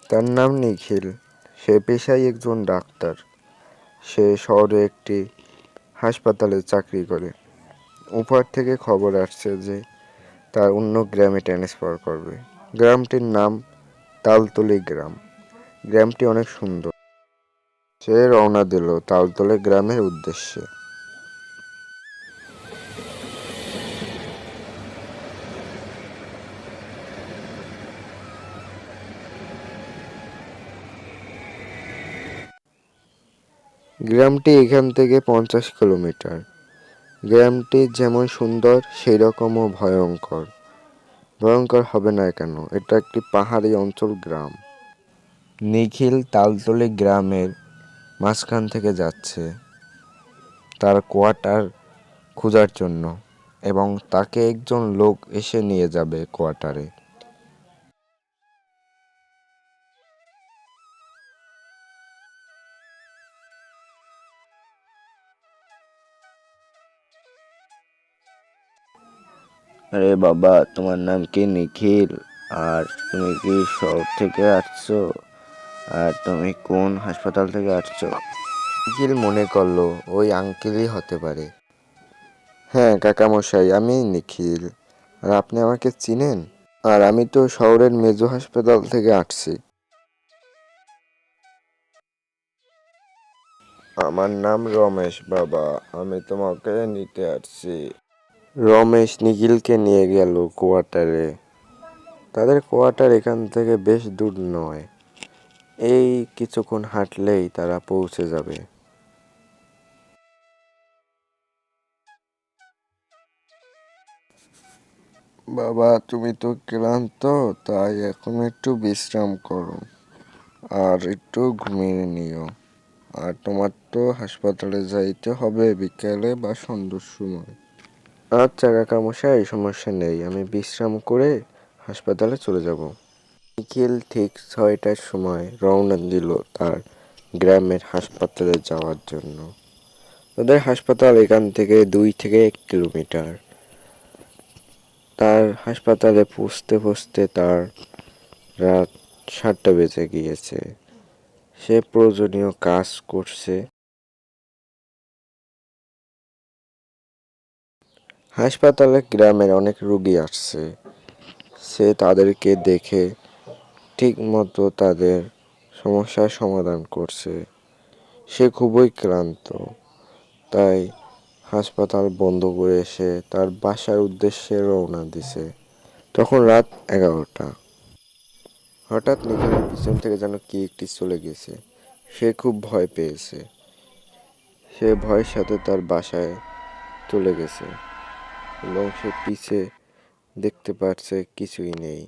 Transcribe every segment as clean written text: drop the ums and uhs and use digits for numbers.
তার নাম নিখিল। সে পেশায় একজন ডাক্তার। সে শহরে একটি হাসপাতালে চাকরি করে। উপর থেকে খবর আসছে যে তার অন্য গ্রামে ট্রান্সফার করবে। গ্রামটির নাম তালতলি গ্রাম। গ্রামটি অনেক সুন্দর। সে রওনা দিল তালতলি গ্রামের উদ্দেশ্যে। গ্রামটি এখান থেকে 50 কিলোমিটার। গ্রামটি যেমন সুন্দর সেই রকমও ভয়ঙ্কর। ভয়ঙ্কর হবে না কেন? এটা একটি পাহাড়ি অঞ্চল গ্রাম। নিখিল তালতলি গ্রামের মাঝখান থেকে যাচ্ছে তার কোয়ার্টার খোঁজার জন্য, এবং তাকে একজন লোক এসে নিয়ে যাবে কোয়ার্টারে। আরে বাবা, তোমার নাম কি নিখিল? আর তুমি কি শহর থেকে আসছো? আর তুমি কোন হাসপাতাল থেকে আসছো? নিখিল মনে করলো ওই আঙ্কেলই হতে পারে। হ্যাঁ কাকামশাই, আমি নিখিল। আর আপনি আমাকে চিনেন? আর আমি তো শহরের মেজো হাসপাতাল থেকে আসছি। আমার নাম রমেশ বাবা, আমি তোমাকে নিতে আসছি। রমেশ নিখিলকে নিয়ে গেল কোয়ার্টারে। তাদের কোয়ার্টার এখান থেকে বেশ দূর নয়। এই কিছুক্ষণ হাঁটলেই তারা পৌঁছে যাবে। বাবা তুমি তো ক্লান্ত, তাই এখন একটু বিশ্রাম করো আর একটু ঘুমিয়ে নিও। আর তোমার তো হাসপাতালে যাইতে হবে বিকেলে বা সন্ধ্যার সময়। আচ্ছা কাকামশাই, সমস্যা নেই, আমি বিশ্রাম করে হাসপাতালে চলে যাব। নিখিল ঠিক 6টার সময় রওনা দিল তার গ্রামের হাসপাতালে যাওয়ার জন্য। তাদের হাসপাতাল এখান থেকে 2 থেকে 1 কিলোমিটার। তার হাসপাতালে পৌঁছতে পৌঁছতে তার রাত 7টা বেজে গিয়েছে। সে প্রয়োজনীয় কাজ করছে। হাসপাতালে গ্রামের অনেক রোগী আসছে। সে তাদেরকে দেখে ঠিক মতো তাদের সমস্যার সমাধান করছে। সে খুবই ক্লান্ত, তাই হাসপাতাল বন্ধ করে সে তার বাসার উদ্দেশ্যে রওনা দিছে। তখন রাত 11টা। হঠাৎ নিখিলের পিছন থেকে যেন কি একটি চলে গেছে। সে খুব ভয় পেয়েছে। সে ভয়ের সাথে তার বাসায় চলে গেছে এবং সে পিছে দেখতে পাচ্ছে কিছুই নেই।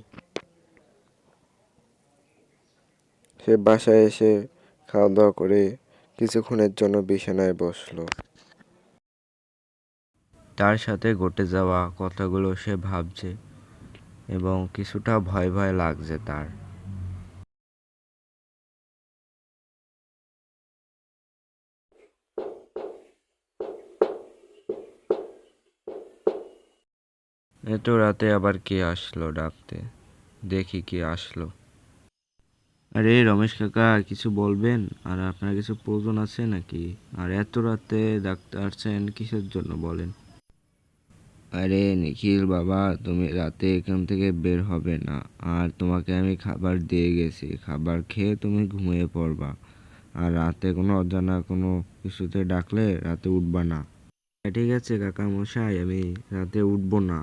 সে বাসায় এসে খাওয়া দাওয়া করে কিছুক্ষণের জন্য বিছানায় বসলো। তার সাথে ঘটে যাওয়া কথাগুলো সে ভাবছে এবং কিছুটা ভয় ভয় লাগছে তার। এত রাতে আবার কে আসলো ডাকতে? দেখি কে আসলো। আরে রমেশ কাকা, কিছু বলবেন? আর আপনার কিছু প্রয়োজন আছে নাকি? আর এত রাতে ডাক্তার আসছেন কিসের জন্য বলেন? আরে নিখিল বাবা, তুমি রাতে এখান থেকে বের হবে না। আর তোমাকে আমি খাবার দিয়ে গেছি, খাবার খেয়ে তুমি ঘুমিয়ে পড়বা। আর রাতে কোনো অজানা কোনো কিছুতে ডাকলে রাতে উঠবা না। ঠিক আছে কাকা মশাই, আমি রাতে উঠবো না।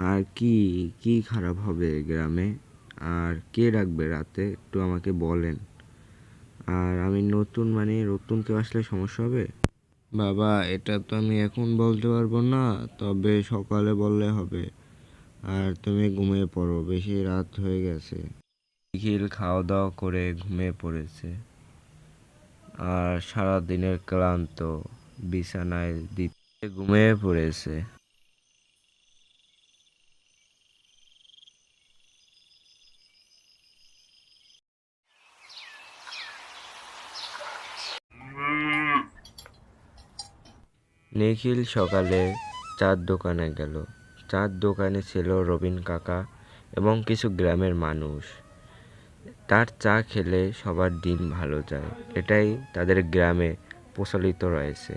আর কি কি খারাপ হবে গ্রামে? আর কে ডাকবে রাতে একটু আমাকে বলেন। আর আমি নতুন, মানে নতুন কেউ আসলে সমস্যা হবে? বাবা, এটা তো আমি এখন বলতে পারবো না, তবে সকালে বললে হবে। আর তুমি ঘুমিয়ে পড়ো, বেশি রাত হয়ে গেছে। নিখিল খাওয়া দাওয়া করে ঘুমিয়ে পড়েছে। আর সারা দিনের ক্লান্ত বিছানায় দিতে ঘুমিয়ে পড়েছে। নিখিল সকালে চার দোকানে গেল। চার দোকানে ছিল রবিন কাকা এবং কিছু গ্রামের মানুষ। তার চা খেলে সবার দিন ভালো যায়, এটাই তাদের গ্রামে প্রচলিত রয়েছে।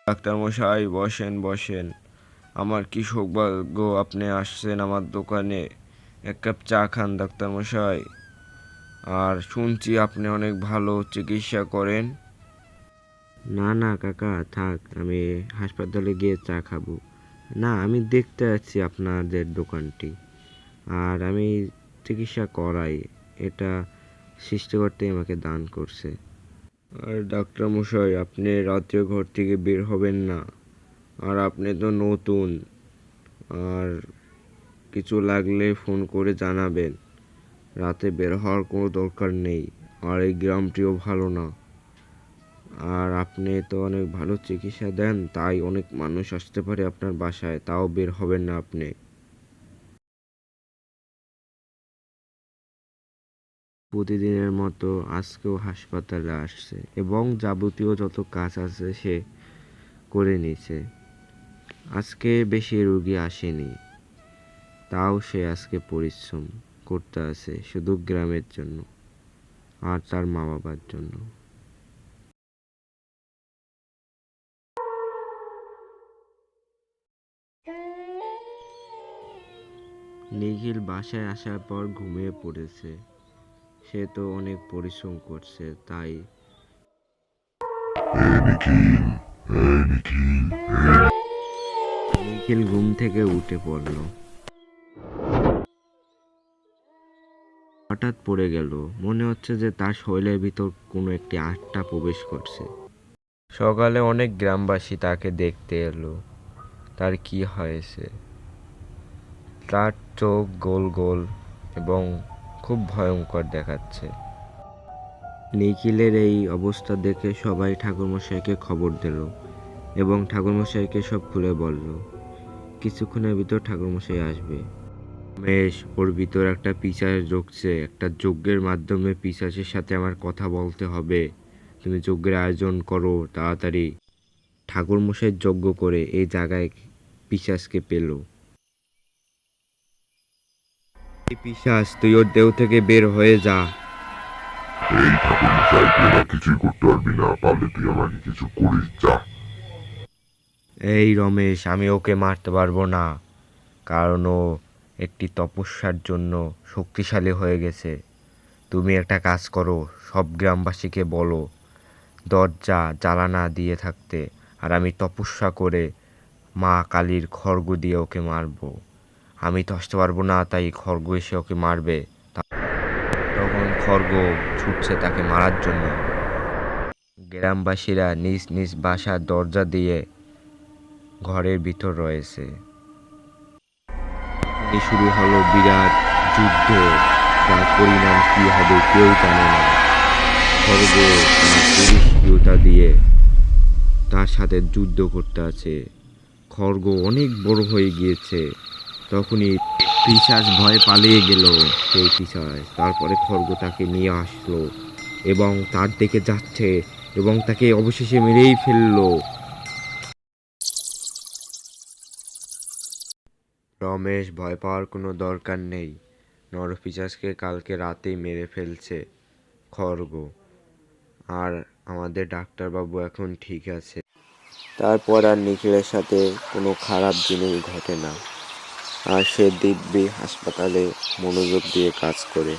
ডাক্তার মশাই, বসেন বসেন। আমার কি সৌভাগ্য আপনি আসছেন আমার দোকানে। এক কাপ চা খান ডাক্তার মশাই। আর শুনছি আপনি অনেক ভালো চিকিৎসা করেন। না না কাকা, থাক, আমি হাসপাতালে গিয়ে চা খাবো না। আমি দেখতে যাচ্ছি আপনাদের দোকানটি, আর আমি চিকিৎসা করাই। এটা সৃষ্টিকর্তাই আমাকে দান করছে। আর ডাক্তার মশাই, আপনি রাত্রে ঘর থেকে বের হবেন না। আর আপনি তো নতুন, আর কিছু লাগলে ফোন করে জানাবেন। রাতে বের হওয়ার কোনো দরকার নেই। আর এই গ্রামটিও ভালো না। আর আপনি তো অনেক ভালো চিকিৎসা দেন, তাই অনেক মানুষ আসতে পারে আপনার বাসায়, তাও বের হবেন না আপনি। প্রতিদিনের মতো আজকেও হাসপাতালে আসছে এবং যাবতীয় যত কাজ আছে সে করে নিছে। আজকে বেশি রোগী আসেনি, তাও সে আজকে পরিশ্রম করতে আছে শুধু গ্রামের জন্য আর তার মা বাবার জন্য। নিখিল বাসায় আসার পর ঘুমিয়ে পড়েছে। সে তো অনেক পরিশ্রম করছে, তাই নিখিল ঘুম থেকে উঠে পড়ল। হঠাৎ পড়ে গেল। মনে হচ্ছে যে তার শরীরের ভিতর কোনো একটি আত্মা প্রবেশ করছে। সকালে অনেক গ্রামবাসী তাকে দেখতে এলো। তার কি হয়েছে? তার চোখ গোল গোল এবং খুব ভয়ঙ্কর দেখাচ্ছে। নিখিলের এই অবস্থা দেখে সবাই ঠাকুরমশাইকে খবর দিল এবং ঠাকুরমশাইকে সব খুলে বলল। কিছুক্ষণের ভিতর ঠাকুরমশাই আসবে। রমেশ, ওর ভিতর একটা পিশাচ ঢুকছে। একটা যজ্ঞের মাধ্যমে পিশাচের সাথে আমার কথা বলতে হবে। তুমি যজ্ঞের আয়োজন করো তাড়াতাড়ি। ঠাকুরমশাই যজ্ঞ করে এই জায়গায় পিশাচকে পেল। এই পিশাচ, তুই ওর দেহ থেকে বের হয়ে যা। এই ঠাকুরমশাই, তুই আমার কিছুই করতে পারবি না, পারলে তুই আমাকে কিছু করিস, যা। এই রমেশ, আমি ওকে মারতে পারবো না, কারণ ও একটি তপস্যার জন্য শক্তিশালী হয়ে গেছে। তুমি একটা কাজ করো, সব গ্রামবাসীকে বলো দরজা জ্বালানা দিয়ে থাকতে, আর আমি তপস্যা করে মা কালীর খড়গ দিয়ে ওকে মারবো। আমি তো আসতে পারবো না, তাই খড়গ এসে ওকে মারবে। তখন খড়গ ছুটছে তাকে মারার জন্য। গ্রামবাসীরা নিজ নিজ বাসার দরজা দিয়ে ঘরের ভিতর রয়েছে। শুরু হলো বিরাট যুদ্ধ, যার পরিণাম কি হবে কেউ জানে না। খড়গ তার পুরুষীয়তা দিয়ে তার সাথে যুদ্ধ করতে আছে। খড়গ অনেক বড় হয়ে গিয়েছে। তখনই পিশাচ ভয় পালিয়ে গেল। সেই পিশাচ তারপরে খড়গ তাকে নিয়ে আসলো এবং তার দিকে যাচ্ছে এবং তাকে অবশেষে মেরেই ফেললো। রমেশ, ভয় পাওয়ার কোনো দরকার নেই। নরপিশাচকে কালকে রাতেই মেরে ফেলছে খড়গ। আর আমাদের ডাক্তারবাবু এখন ঠিক আছে। তারপর আর নিখিলের সাথে কোনো খারাপ জিনিস ঘটে না, আর সে দিব্যি হাসপাতালে মনোযোগ দিয়ে কাজ করে।